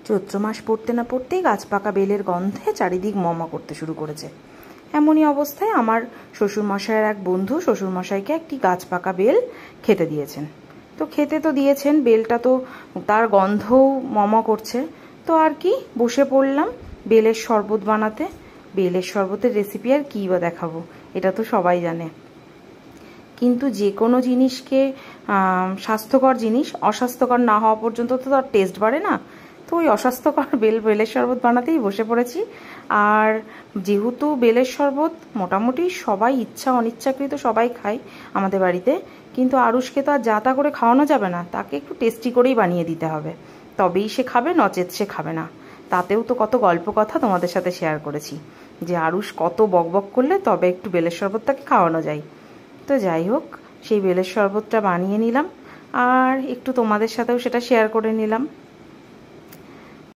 চৈত্র মাস পড়তে না পড়তেই গাছ পাকা বেলের গন্ধে চারিদিক মমা করতে শুরু করেছে। এমনই অবস্থায় আমার শ্বশুরমশাইয়ের এক বন্ধু শ্বশুরমশাইকে একটি গাছ পাকা বেল খেতে দিয়েছেন। তো খেতে তো দিয়েছেন, বেলটা তো তার গন্ধও মমা করছে। তো আর কি, বসে পড়লাম বেলের শরবত বানাতে। বেলের শরবতের রেসিপি আর কী বা দেখাবো, এটা তো সবাই জানে। কিন্তু যে কোনো জিনিসকে স্বাস্থ্যকর জিনিস অস্বাস্থ্যকর না হওয়া পর্যন্ত তো তার টেস্ট বাড়ে না। তো ওই অস্বাস্থ্যকর বেলের শরবত বানাতেই বসে পড়েছি। আর যেহেতু বেলের শরবত মোটামুটি সবাই ইচ্ছা অনিচ্ছাকৃত সবাই খায় আমাদের বাড়িতে, কিন্তু আরুষকে তো আর যা তা করে খাওয়ানো যাবে না, তাকে একটু টেস্টি করেই বানিয়ে দিতে হবে, তবেই সে খাবে, নচেত সে খাবে না। তাতেও তো কত গল্প কথা তোমাদের সাথে শেয়ার করেছি যে আরুষ কত বকবক করলে তবে একটু বেলের শরবতটাকে খাওয়ানো যায়। তো যাই হোক, সেই বেলের শরবতটা বানিয়ে নিলাম আর একটু তোমাদের সাথেও সেটা শেয়ার করে নিলাম।